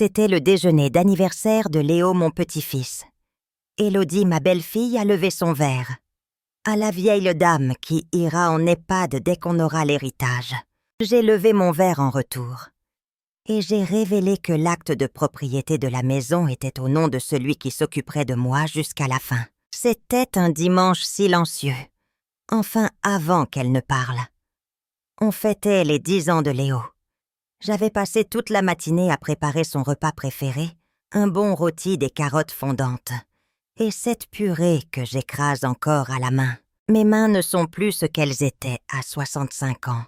C'était le déjeuner d'anniversaire de Léo, mon petit-fils. Élodie, ma belle-fille, a levé son verre. À la vieille dame qui ira en EHPAD dès qu'on aura l'héritage. J'ai levé mon verre en retour. Et j'ai révélé que l'acte de propriété de la maison était au nom de celui qui s'occuperait de moi jusqu'à la fin. C'était un dimanche silencieux. Enfin, avant qu'elle ne parle. On fêtait les 10 ans de Léo. J'avais passé toute la matinée à préparer son repas préféré, un bon rôti des carottes fondantes. Et cette purée que j'écrase encore à la main. Mes mains ne sont plus ce qu'elles étaient à 65 ans.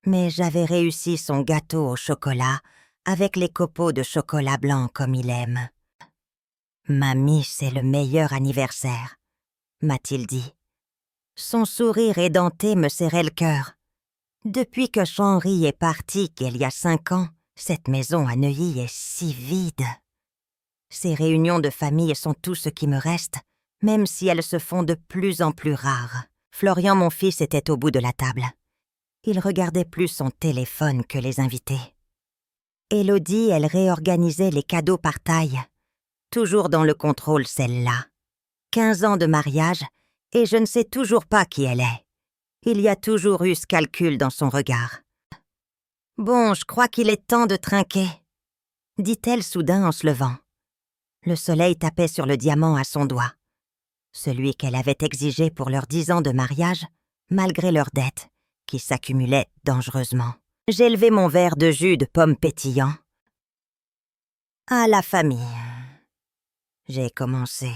Mais j'avais réussi son gâteau au chocolat avec les copeaux de chocolat blanc comme il aime. « Mamie, c'est le meilleur anniversaire », m'a-t-il dit. Son sourire édenté me serrait le cœur. Depuis que Henri est parti, qu'il y a 5 ans, cette maison à Neuilly est si vide. Ces réunions de famille sont tout ce qui me reste, même si elles se font de plus en plus rares. Florian, mon fils, était au bout de la table. Il regardait plus son téléphone que les invités. Élodie, elle réorganisait les cadeaux par taille. Toujours dans le contrôle, celle-là. 15 ans de mariage, et je ne sais toujours pas qui elle est. Il y a toujours eu ce calcul dans son regard. « Bon, je crois qu'il est temps de trinquer », dit-elle soudain en se levant. Le soleil tapait sur le diamant à son doigt. Celui qu'elle avait exigé pour leurs 10 ans de mariage, malgré leurs dettes, qui s'accumulaient dangereusement. J'ai levé mon verre de jus de pomme pétillant. « À la famille », j'ai commencé.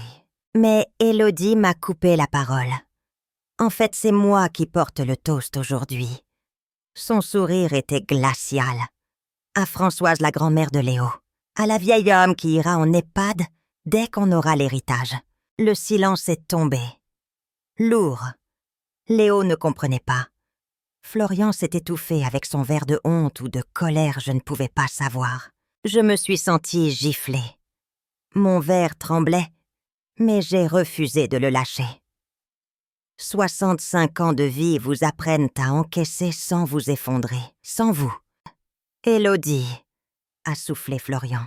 Mais Élodie m'a coupé la parole. En fait, c'est moi qui porte le toast aujourd'hui. Son sourire était glacial. À Françoise, la grand-mère de Léo. À la vieille homme qui ira en EHPAD dès qu'on aura l'héritage. Le silence est tombé. Lourd. Léo ne comprenait pas. Florian s'est étouffé avec son verre de honte ou de colère, je ne pouvais pas savoir. Je me suis sentie giflée. Mon verre tremblait, mais j'ai refusé de le lâcher. 65 ans de vie vous apprennent à encaisser sans vous effondrer, sans vous. Élodie, a soufflé Florian.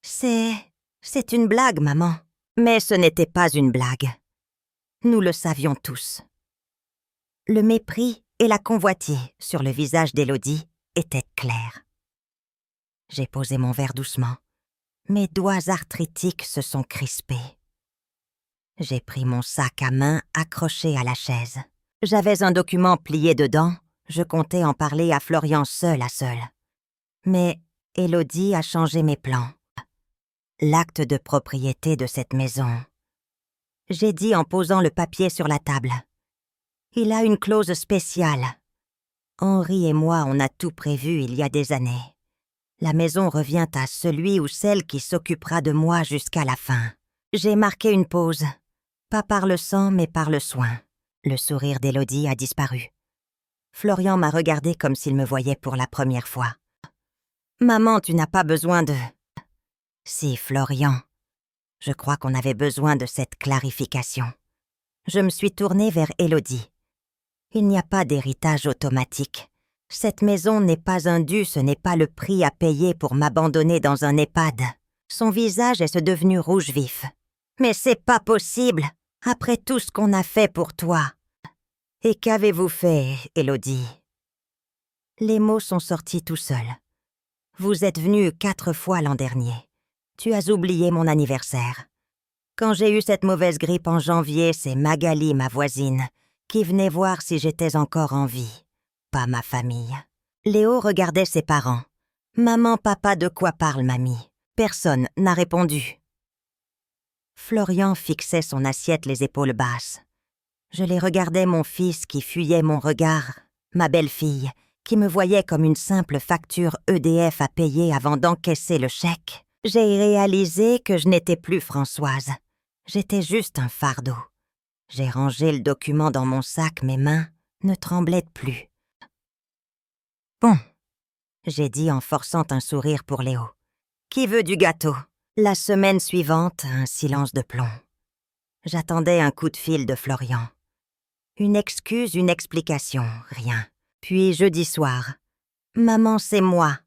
C'est une blague, maman. Mais ce n'était pas une blague. Nous le savions tous. Le mépris et la convoitise sur le visage d'Élodie étaient clairs. J'ai posé mon verre doucement. Mes doigts arthritiques se sont crispés. J'ai pris mon sac à main accroché à la chaise. J'avais un document plié dedans, je comptais en parler à Florian seul à seul. Mais Élodie a changé mes plans. L'acte de propriété de cette maison. J'ai dit en posant le papier sur la table. Il a une clause spéciale. Henri et moi, on a tout prévu il y a des années. La maison revient à celui ou celle qui s'occupera de moi jusqu'à la fin. J'ai marqué une pause. Pas par le sang, mais par le soin. Le sourire d'Élodie a disparu. Florian m'a regardé comme s'il me voyait pour la première fois. « Maman, tu n'as pas besoin de... » Si, Florian. Je crois qu'on avait besoin de cette clarification. Je me suis tournée vers Élodie. Il n'y a pas d'héritage automatique. Cette maison n'est pas un dû, ce n'est pas le prix à payer pour m'abandonner dans un EHPAD. Son visage est devenu rouge vif. « Mais c'est pas possible, après tout ce qu'on a fait pour toi. » « Et qu'avez-vous fait, Élodie ?» Les mots sont sortis tout seuls. « Vous êtes venue 4 fois l'an dernier. Tu as oublié mon anniversaire. Quand j'ai eu cette mauvaise grippe en janvier, c'est Magali, ma voisine, qui venait voir si j'étais encore en vie. Pas ma famille. » Léo regardait ses parents. « Maman, papa, de quoi parle, mamie ?» Personne n'a répondu. Florian fixait son assiette les épaules basses. Je les regardais, mon fils qui fuyait mon regard, ma belle-fille qui me voyait comme une simple facture EDF à payer avant d'encaisser le chèque. J'ai réalisé que je n'étais plus Françoise. J'étais juste un fardeau. J'ai rangé le document dans mon sac, mes mains ne tremblaient plus. « Bon », j'ai dit en forçant un sourire pour Léo. « Qui veut du gâteau ?» La semaine suivante, un silence de plomb. J'attendais un coup de fil de Florian. Une excuse, une explication, rien. Puis jeudi soir. « Maman, c'est moi. »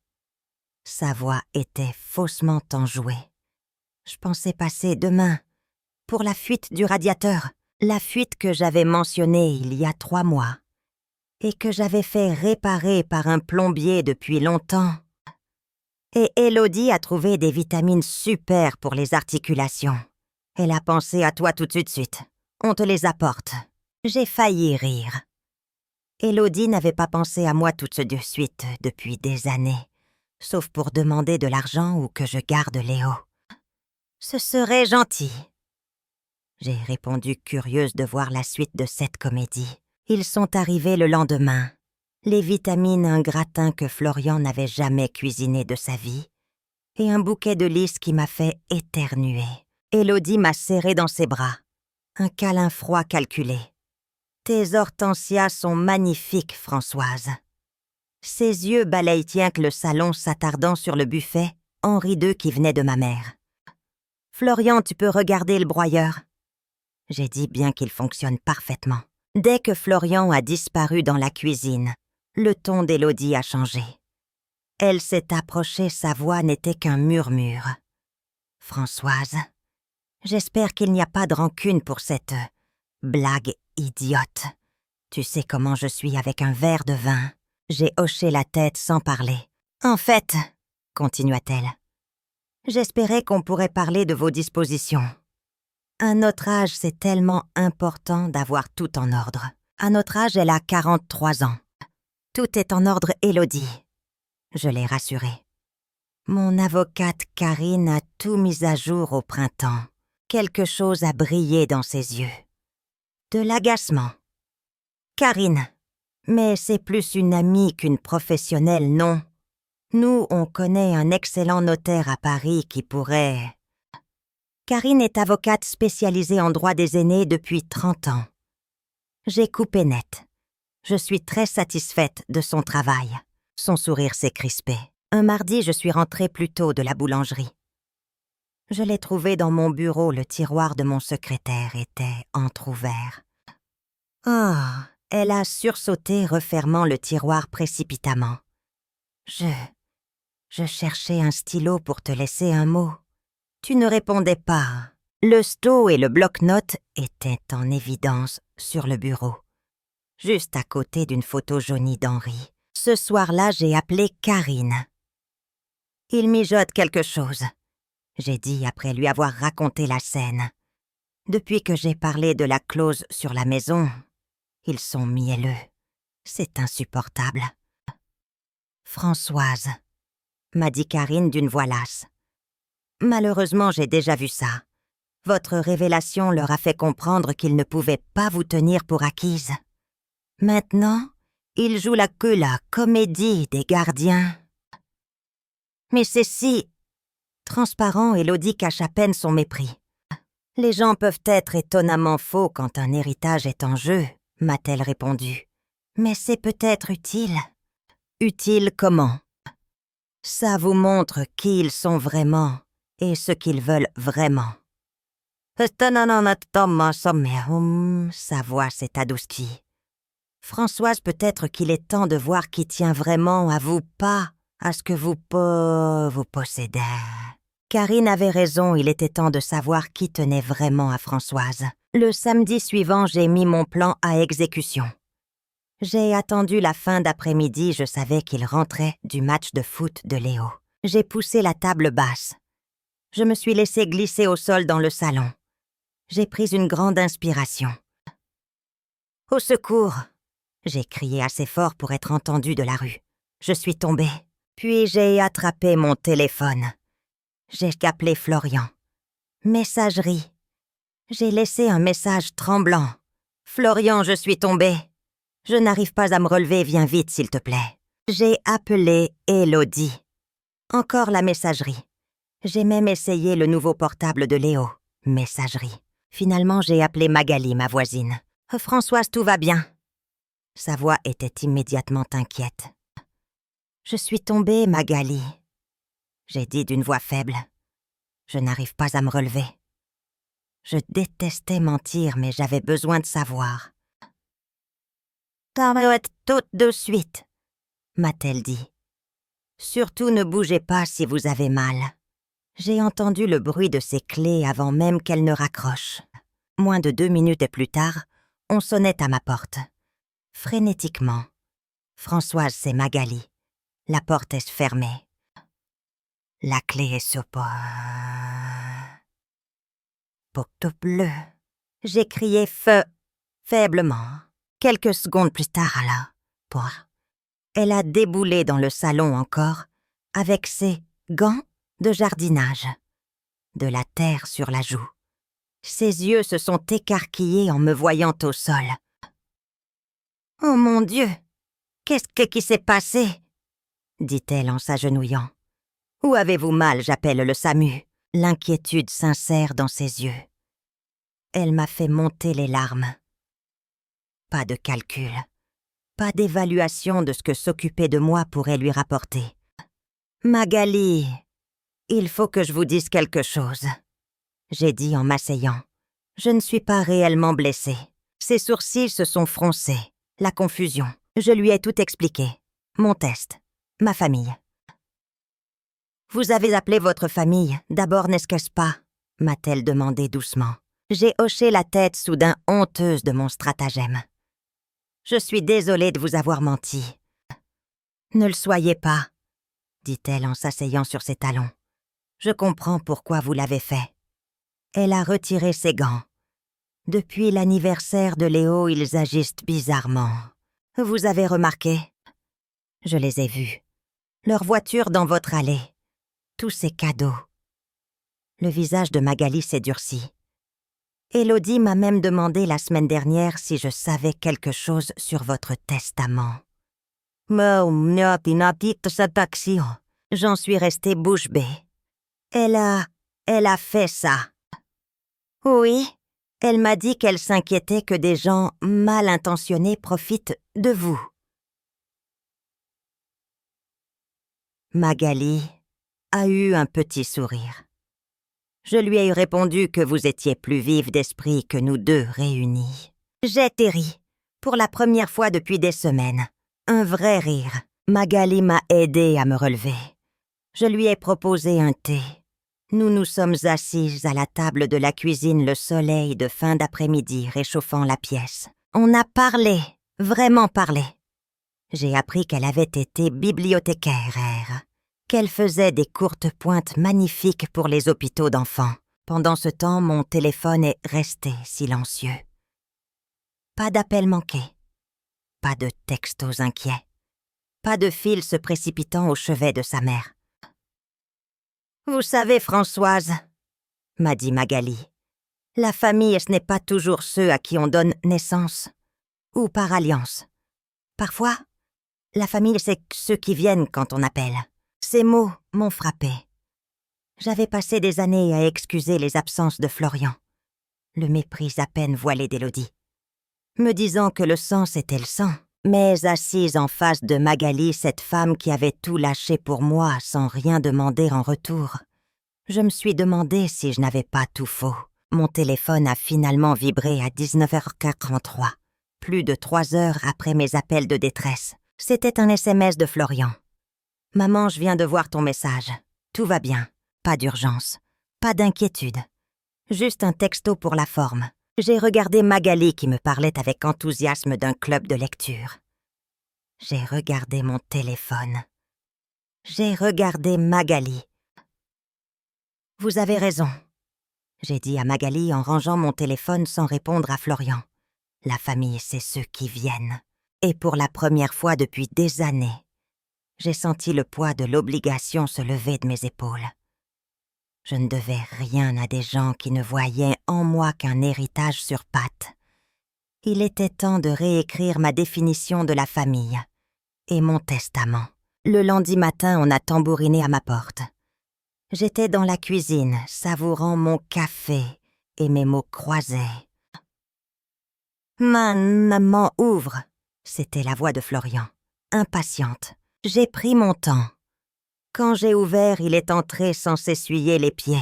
Sa voix était faussement enjouée. Je pensais passer demain pour la fuite du radiateur, la fuite que j'avais mentionnée il y a 3 mois et que j'avais fait réparer par un plombier depuis longtemps. Et Élodie a trouvé des vitamines super pour les articulations. Elle a pensé à toi tout de suite. On te les apporte. J'ai failli rire. Élodie n'avait pas pensé à moi tout de suite depuis des années, sauf pour demander de l'argent ou que je garde Léo. Ce serait gentil. J'ai répondu curieuse de voir la suite de cette comédie. Ils sont arrivés le lendemain. Les vitamines, un gratin que Florian n'avait jamais cuisiné de sa vie, et un bouquet de lys qui m'a fait éternuer. Élodie m'a serré dans ses bras. Un câlin froid calculé. Tes hortensias sont magnifiques, Françoise. Ses yeux balayent rien que le salon s'attardant sur le buffet Henri II qui venait de ma mère. Florian, tu peux regarder le broyeur. J'ai dit bien qu'il fonctionne parfaitement. Dès que Florian a disparu dans la cuisine, le ton d'Élodie a changé. Elle s'est approchée, sa voix n'était qu'un murmure. Françoise, j'espère qu'il n'y a pas de rancune pour cette blague idiote. Tu sais comment je suis avec un verre de vin. J'ai hoché la tête sans parler. En fait, continua-t-elle, j'espérais qu'on pourrait parler de vos dispositions. À notre âge, c'est tellement important d'avoir tout en ordre. À notre âge, elle a 43 ans. Tout est en ordre, Élodie. Je l'ai rassurée. Mon avocate Karine a tout mis à jour au printemps. Quelque chose a brillé dans ses yeux. De l'agacement. Karine, mais c'est plus une amie qu'une professionnelle, non? Nous, on connaît un excellent notaire à Paris qui pourrait... Karine est avocate spécialisée en droit des aînés depuis 30 ans. J'ai coupé net. Je suis très satisfaite de son travail. Son sourire s'est crispé. Un mardi, je suis rentrée plus tôt de la boulangerie. Je l'ai trouvé dans mon bureau, le tiroir de mon secrétaire était entrouvert. Ah, elle a sursauté, refermant le tiroir précipitamment. Je cherchais un stylo pour te laisser un mot. Tu ne répondais pas. Le sto et le bloc-notes étaient en évidence sur le bureau, juste à côté d'une photo jaunie d'Henri. Ce soir-là, j'ai appelé Karine. Il mijote quelque chose, j'ai dit après lui avoir raconté la scène. Depuis que j'ai parlé de la clause sur la maison, ils sont mielleux. C'est insupportable. Françoise, m'a dit Karine d'une voix lasse. Malheureusement, j'ai déjà vu ça. Votre révélation leur a fait comprendre qu'ils ne pouvaient pas vous tenir pour acquise. Maintenant, ils jouent la comédie des gardiens. Mais c'est si... Transparent, Élodie cache à peine son mépris. Les gens peuvent être étonnamment faux quand un héritage est en jeu, m'a-t-elle répondu. Mais c'est peut-être utile. Utile comment? Ça vous montre qui ils sont vraiment et ce qu'ils veulent vraiment. Sa voix s'est adoucie. Françoise, peut-être qu'il est temps de voir qui tient vraiment à vous, pas à ce que vous possédez. Karine avait raison, il était temps de savoir qui tenait vraiment à Françoise. Le samedi suivant, j'ai mis mon plan à exécution. J'ai attendu la fin d'après-midi, je savais qu'il rentrait du match de foot de Léo. J'ai poussé la table basse. Je me suis laissée glisser au sol dans le salon. J'ai pris une grande inspiration. « Au secours !» J'ai crié assez fort pour être entendue de la rue. Je suis tombée. Puis j'ai attrapé mon téléphone. J'ai appelé Florian. Messagerie. J'ai laissé un message tremblant. « Florian, je suis tombée. Je n'arrive pas à me relever, viens vite, s'il te plaît. » J'ai appelé Élodie. Encore la messagerie. J'ai même essayé le nouveau portable de Léo. Messagerie. Finalement, j'ai appelé Magali, ma voisine. « Françoise, tout va bien. » Sa voix était immédiatement inquiète. « Je suis tombée, Magali. » J'ai dit d'une voix faible. Je n'arrive pas à me relever. Je détestais mentir, mais j'avais besoin de savoir. « T'arrêtes tout de suite, » m'a-t-elle dit. Surtout ne bougez pas si vous avez mal. » J'ai entendu le bruit de ses clés avant même qu'elle ne raccroche. Moins de 2 minutes plus tard, on sonnait à ma porte. Frénétiquement. Françoise, c'est Magali. La porte est fermée. La clé est sur porte bleue. J'ai crié feu faiblement. Quelques secondes plus tard, alors, elle a déboulé dans le salon encore, avec ses gants de jardinage. De la terre sur la joue. Ses yeux se sont écarquillés en me voyant au sol. « Oh mon Dieu! Qu'est-ce qui s'est passé ?» dit-elle en s'agenouillant. « Où avez-vous mal, j'appelle le SAMU ?» L'inquiétude sincère dans ses yeux. Elle m'a fait monter les larmes. Pas de calcul. Pas d'évaluation de ce que s'occuper de moi pourrait lui rapporter. « Magali, il faut que je vous dise quelque chose. » J'ai dit en m'asseyant. Je ne suis pas réellement blessée. Ses sourcils se sont froncés. La confusion. Je lui ai tout expliqué. Mon test. Ma famille. « Vous avez appelé votre famille, d'abord, n'est-ce pas ?» m'a-t-elle demandé doucement. J'ai hoché la tête, soudain honteuse de mon stratagème. « Je suis désolée de vous avoir menti. »« Ne le soyez pas, » dit-elle en s'asseyant sur ses talons. « Je comprends pourquoi vous l'avez fait. » Elle a retiré ses gants. Depuis l'anniversaire de Léo, ils agissent bizarrement. Vous avez remarqué? Je les ai vus. Leur voiture dans votre allée. Tous ces cadeaux. Le visage de Magali s'est durci. Élodie m'a même demandé la semaine dernière si je savais quelque chose sur votre testament. J'en suis restée bouche bée. Elle a fait ça. Oui, elle m'a dit qu'elle s'inquiétait que des gens mal intentionnés profitent de vous. Magali a eu un petit sourire. Je lui ai répondu que vous étiez plus vive d'esprit que nous deux réunis. J'ai ri, pour la première fois depuis des semaines. Un vrai rire. Magali m'a aidé à me relever. Je lui ai proposé un thé. Nous nous sommes assises à la table de la cuisine, le soleil de fin d'après-midi réchauffant la pièce. On a parlé, vraiment parlé. J'ai appris qu'elle avait été bibliothécaire, qu'elle faisait des courtes pointes magnifiques pour les hôpitaux d'enfants. Pendant ce temps, mon téléphone est resté silencieux. Pas d'appels manqués, pas de textos inquiets, pas de fil se précipitant au chevet de sa mère. « Vous savez, Françoise, » m'a dit Magali, « la famille, ce n'est pas toujours ceux à qui on donne naissance, ou par alliance. Parfois, la famille, c'est ceux qui viennent quand on appelle. » Ces mots m'ont frappé. J'avais passé des années à excuser les absences de Florian, le mépris à peine voilé d'Élodie, me disant que le sang, c'était le sang. Mais assise en face de Magali, cette femme qui avait tout lâché pour moi sans rien demander en retour, je me suis demandé si je n'avais pas tout faux. Mon téléphone a finalement vibré à 19h43, plus de 3 heures après mes appels de détresse. C'était un SMS de Florian. « Maman, je viens de voir ton message. Tout va bien. Pas d'urgence. Pas d'inquiétude. Juste un texto pour la forme. » J'ai regardé Magali qui me parlait avec enthousiasme d'un club de lecture. J'ai regardé mon téléphone. J'ai regardé Magali. « Vous avez raison, » j'ai dit à Magali en rangeant mon téléphone sans répondre à Florian. La famille, c'est ceux qui viennent. Et pour la première fois depuis des années, j'ai senti le poids de l'obligation se lever de mes épaules. Je ne devais rien à des gens qui ne voyaient en moi qu'un héritage sur pattes. Il était temps de réécrire ma définition de la famille et mon testament. Le lundi matin, on a tambouriné à ma porte. J'étais dans la cuisine, savourant mon café et mes mots croisés. « Maman, ouvre !» C'était la voix de Florian, impatiente. J'ai pris mon temps. Quand j'ai ouvert, il est entré sans s'essuyer les pieds,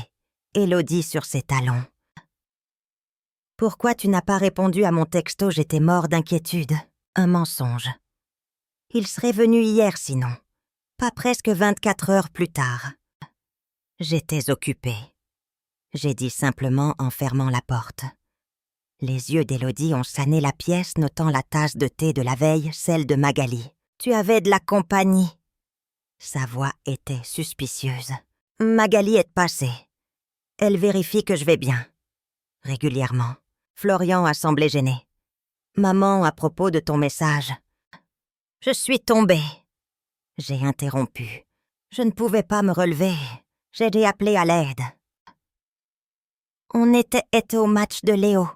Élodie sur ses talons. « Pourquoi tu n'as pas répondu à mon texto? J'étais mort d'inquiétude. » Un mensonge. Il serait venu hier sinon. Pas presque 24 heures plus tard. J'étais occupée. J'ai dit simplement en fermant la porte. Les yeux d'Élodie ont scanné la pièce, notant la tasse de thé de la veille, celle de Magali. « Tu avais de la compagnie. » Sa voix était suspicieuse. « Magali est passée. Elle vérifie que je vais bien. » Régulièrement. Florian a semblé gêné. « Maman, à propos de ton message. »« Je suis tombée. » J'ai interrompu. Je ne pouvais pas me relever. J'ai dû appeler à l'aide. « On était au match de Léo, »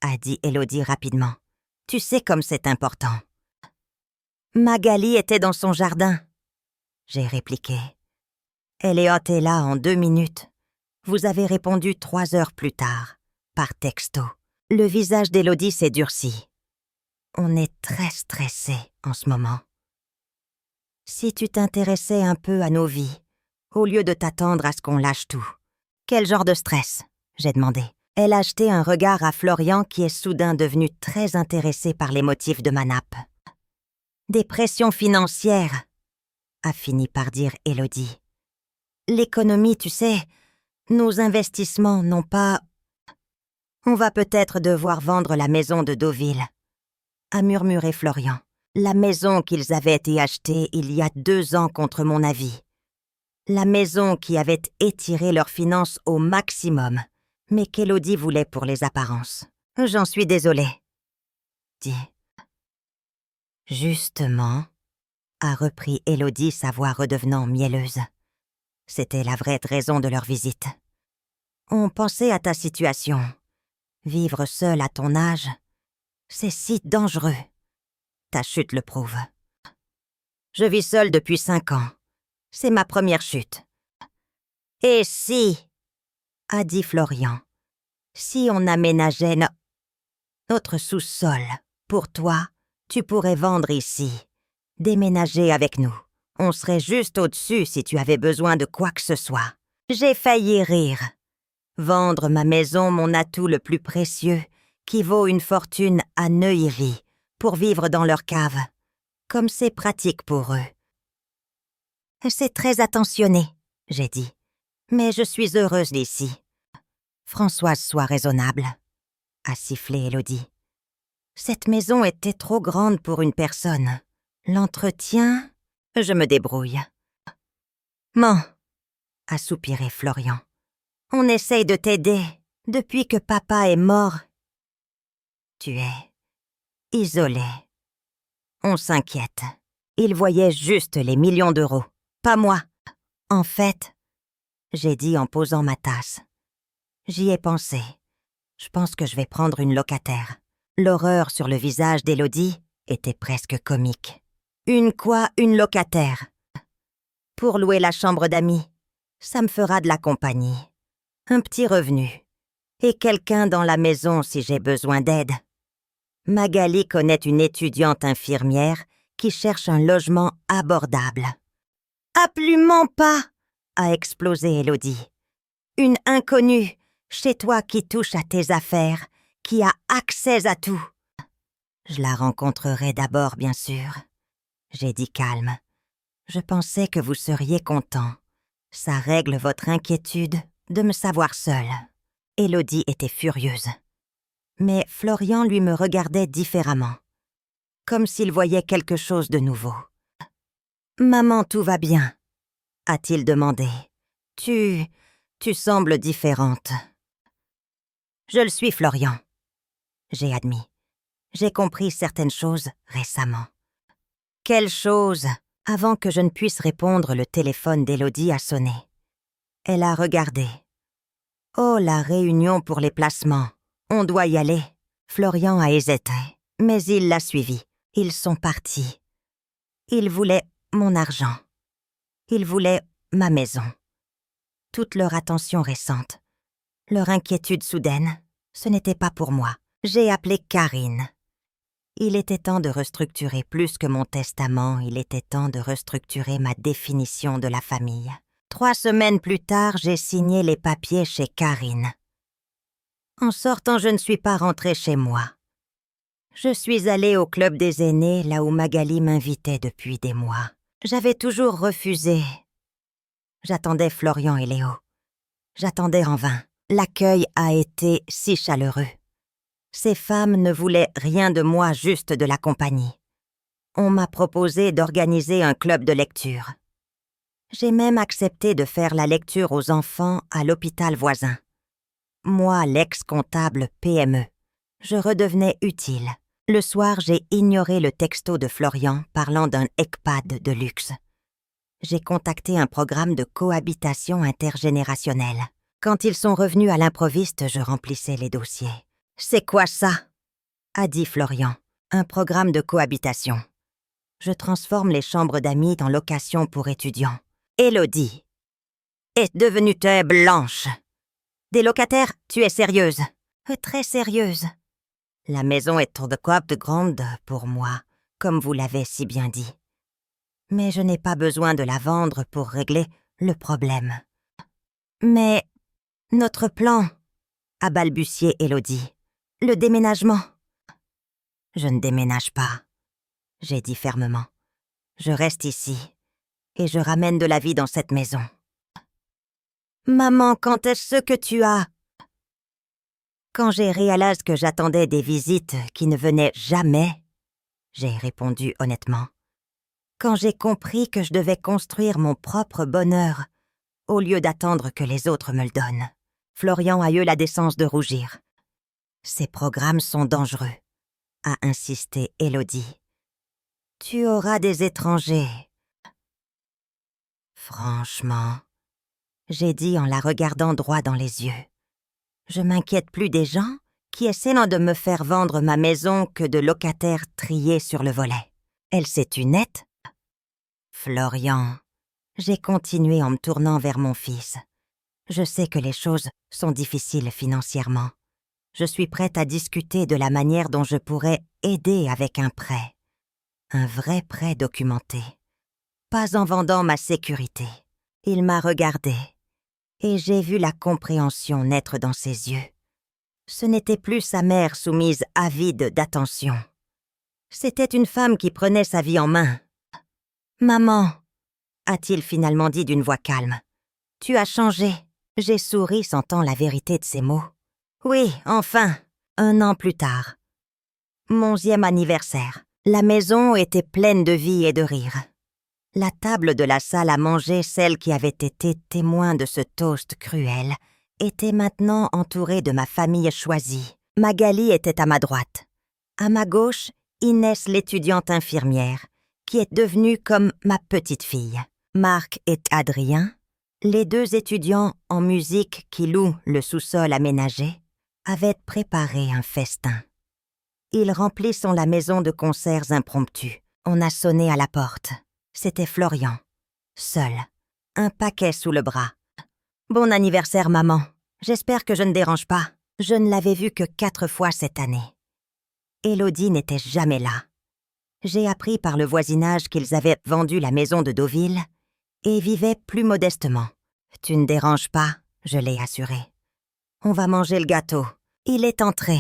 a dit Élodie rapidement. « Tu sais comme c'est important. » Magali était dans son jardin. J'ai répliqué. Elle est ôtée là en 2 minutes. Vous avez répondu 3 heures plus tard, par texto. Le visage d'Élodie s'est durci. On est très stressé en ce moment. Si tu t'intéressais un peu à nos vies, au lieu de t'attendre à ce qu'on lâche tout. Quel genre de stress ? J'ai demandé. Elle a jeté un regard à Florian qui est soudain devenu très intéressé par les motifs de ma nappe. Des pressions financières, a fini par dire Élodie. L'économie, tu sais, nos investissements n'ont pas... On va peut-être devoir vendre la maison de Deauville, a murmuré Florian. La maison qu'ils avaient été achetée il y a 2 ans contre mon avis. La maison qui avait étiré leurs finances au maximum, mais qu'Élodie voulait pour les apparences. J'en suis désolée. Dis. Justement, a repris Élodie, sa voix redevenant mielleuse. C'était la vraie raison de leur visite. On pensait à ta situation. Vivre seule à ton âge, c'est si dangereux. Ta chute le prouve. Je vis seule depuis 5 ans. C'est ma première chute. Et si, a dit Florian, si on aménageait notre sous-sol, pour toi, tu pourrais vendre ici, déménager avec nous. On serait juste au-dessus si tu avais besoin de quoi que ce soit. J'ai failli rire. Vendre ma maison, mon atout le plus précieux, qui vaut une fortune à Neuilly, pour vivre dans leur cave. Comme c'est pratique pour eux. C'est très attentionné, j'ai dit. Mais je suis heureuse d'ici. Françoise, sois raisonnable, a sifflé Élodie. Cette maison était trop grande pour une personne. L'entretien, je me débrouille. Man, a soupiré Florian. On essaye de t'aider depuis que papa est mort. Tu es isolé. On s'inquiète. Il voyait juste les millions d'euros. Pas moi. En fait, j'ai dit en posant ma tasse. J'y ai pensé. Je pense que je vais prendre une locataire. L'horreur sur le visage d'Élodie était presque comique. Une locataire. Pour louer la chambre d'amis. Ça me fera de la compagnie. Un petit revenu. Et quelqu'un dans la maison si j'ai besoin d'aide. Magali connaît une étudiante infirmière qui cherche un logement abordable. « Absolument pas !» a explosé Élodie. « Une inconnue, chez toi qui touche à tes affaires, qui a accès à tout. » Je la rencontrerai d'abord, bien sûr. J'ai dit calme. Je pensais que vous seriez content. Ça règle votre inquiétude de me savoir seule. Élodie était furieuse. Mais Florian lui me regardait différemment. Comme s'il voyait quelque chose de nouveau. « Maman, tout va bien ?» a-t-il demandé. « Tu sembles différente. » « Je le suis, Florian. » J'ai admis. J'ai compris certaines choses récemment. « Quelles choses ?» Avant que je ne puisse répondre, le téléphone d'Élodie a sonné. Elle a regardé. « Oh, la réunion pour les placements. On doit y aller. » Florian a hésité, mais il l'a suivi. Ils sont partis. Ils voulaient mon argent. Ils voulaient ma maison. Toute leur attention récente, leur inquiétude soudaine, ce n'était pas pour moi. J'ai appelé Karine. Il était temps de restructurer plus que mon testament, il était temps de restructurer ma définition de la famille. 3 semaines plus tard, j'ai signé les papiers chez Karine. En sortant, je ne suis pas rentrée chez moi. Je suis allée au club des aînés, là où Magali m'invitait depuis des mois. J'avais toujours refusé. J'attendais Florian et Léo. J'attendais en vain. L'accueil a été si chaleureux. Ces femmes ne voulaient rien de moi, juste de la compagnie. On m'a proposé d'organiser un club de lecture. J'ai même accepté de faire la lecture aux enfants à l'hôpital voisin. Moi, l'ex-comptable PME, je redevenais utile. Le soir, j'ai ignoré le texto de Florian parlant d'un EHPAD de luxe. J'ai contacté un programme de cohabitation intergénérationnelle. Quand ils sont revenus à l'improviste, je remplissais les dossiers. « C'est quoi ça ?» a dit Florian. « Un programme de cohabitation. Je transforme les chambres d'amis en location pour étudiants. Élodie est devenue blanche. Des locataires, tu es sérieuse. Très sérieuse. La maison est trop grande pour moi, comme vous l'avez si bien dit. Mais je n'ai pas besoin de la vendre pour régler le problème. Mais notre plan, a balbutié Élodie. Le déménagement. Je ne déménage pas, j'ai dit fermement. Je reste ici, et je ramène de la vie dans cette maison. Maman, quand est-ce que tu as... Quand j'ai réalisé que j'attendais des visites qui ne venaient jamais, j'ai répondu honnêtement. Quand j'ai compris que je devais construire mon propre bonheur, au lieu d'attendre que les autres me le donnent. Florian a eu la décence de rougir. Ces programmes sont dangereux, a insisté Élodie. Tu auras des étrangers. Franchement, j'ai dit en la regardant droit dans les yeux. Je m'inquiète plus des gens qui essaient de me faire vendre ma maison que de locataires triés sur le volet. Elle s'est tue nette. Florian, j'ai continué en me tournant vers mon fils. Je sais que les choses sont difficiles financièrement. Je suis prête à discuter de la manière dont je pourrais aider avec un prêt. Un vrai prêt documenté. Pas en vendant ma sécurité. Il m'a regardé et j'ai vu la compréhension naître dans ses yeux. Ce n'était plus sa mère soumise avide d'attention. C'était une femme qui prenait sa vie en main. « Maman, a-t-il finalement dit d'une voix calme, tu as changé. » J'ai souri sentant la vérité de ses mots. Oui, enfin, 1 an plus tard. Mon 11e anniversaire. La maison était pleine de vie et de rire. La table de la salle à manger, celle qui avait été témoin de ce toast cruel, était maintenant entourée de ma famille choisie. Magali était à ma droite. À ma gauche, Inès l'étudiante infirmière, qui est devenue comme ma petite fille. Marc et Adrien, les 2 étudiants en musique qui louent le sous-sol aménagé, avaient préparé un festin. Ils remplissent la maison de concerts impromptus. On a sonné à la porte. C'était Florian, seul, un paquet sous le bras. « Bon anniversaire, maman. J'espère que je ne dérange pas. » Je ne l'avais vue que 4 fois cette année. Élodie n'était jamais là. J'ai appris par le voisinage qu'ils avaient vendu la maison de Deauville et vivaient plus modestement. « Tu ne déranges pas, » je l'ai assuré. « On va manger le gâteau. » Il est entré.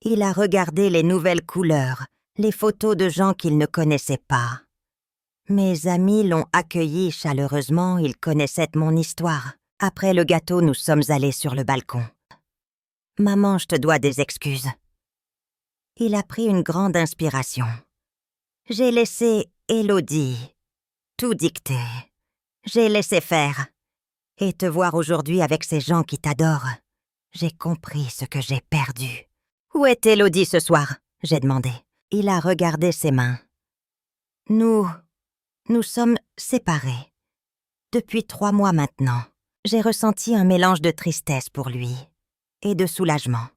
Il a regardé les nouvelles couleurs, les photos de gens qu'il ne connaissait pas. Mes amis l'ont accueilli chaleureusement, ils connaissaient mon histoire. Après le gâteau, nous sommes allés sur le balcon. « Maman, je te dois des excuses. » Il a pris une grande inspiration. J'ai laissé Élodie tout dicter. J'ai laissé faire. Et te voir aujourd'hui avec ces gens qui t'adorent, j'ai compris ce que j'ai perdu. « Où est Élodie ce soir ?» j'ai demandé. Il a regardé ses mains. « Nous sommes séparés. Depuis 3 mois maintenant, j'ai ressenti un mélange de tristesse pour lui et de soulagement.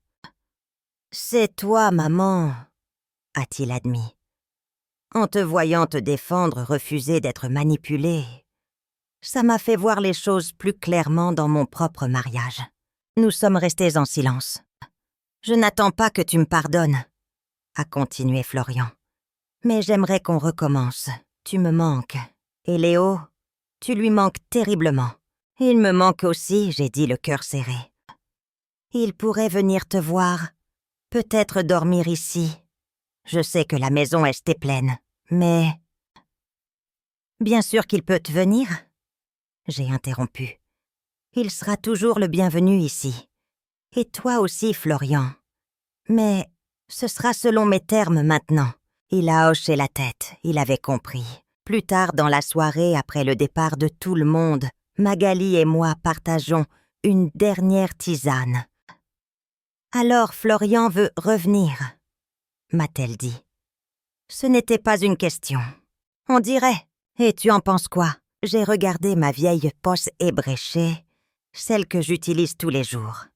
« C'est toi, maman, » a-t-il admis. En te voyant te défendre, refuser d'être manipulée, ça m'a fait voir les choses plus clairement dans mon propre mariage. Nous sommes restés en silence. « Je n'attends pas que tu me pardonnes, » a continué Florian. « Mais j'aimerais qu'on recommence. Tu me manques. Et Léo, tu lui manques terriblement. Il me manque aussi, j'ai dit le cœur serré. Il pourrait venir te voir, peut-être dormir ici. Je sais que la maison est pleine, mais Bien sûr qu'il peut venir. J'ai interrompu. Il sera toujours le bienvenu ici. Et toi aussi, Florian. Mais ce sera selon mes termes maintenant. Il a hoché la tête, il avait compris. Plus tard dans la soirée, après le départ de tout le monde, Magali et moi partageons une dernière tisane. Alors Florian veut revenir, m'a-t-elle dit. Ce n'était pas une question. On dirait. Et tu en penses quoi? J'ai regardé ma vieille poche ébréchée, celle que j'utilise tous les jours.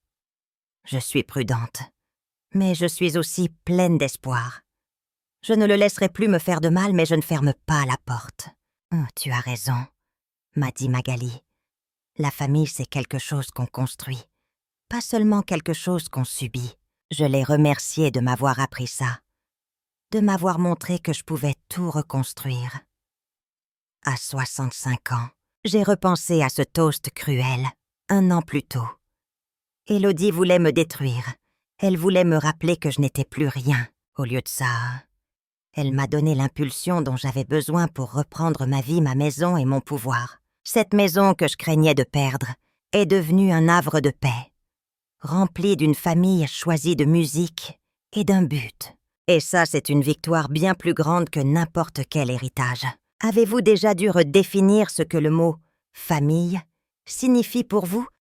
Je suis prudente, mais je suis aussi pleine d'espoir. Je ne le laisserai plus me faire de mal, mais je ne ferme pas la porte. Oh, tu as raison, m'a dit Magali. La famille, c'est quelque chose qu'on construit, pas seulement quelque chose qu'on subit. Je l'ai remercié de m'avoir appris ça, de m'avoir montré que je pouvais tout reconstruire. À 65 ans, j'ai repensé à ce toast cruel, 1 an plus tôt. Élodie voulait me détruire. Elle voulait me rappeler que je n'étais plus rien. Au lieu de ça, elle m'a donné l'impulsion dont j'avais besoin pour reprendre ma vie, ma maison et mon pouvoir. Cette maison que je craignais de perdre est devenue un havre de paix, remplie d'une famille choisie de musique et d'un but. Et ça, c'est une victoire bien plus grande que n'importe quel héritage. Avez-vous déjà dû redéfinir ce que le mot « famille » signifie pour vous?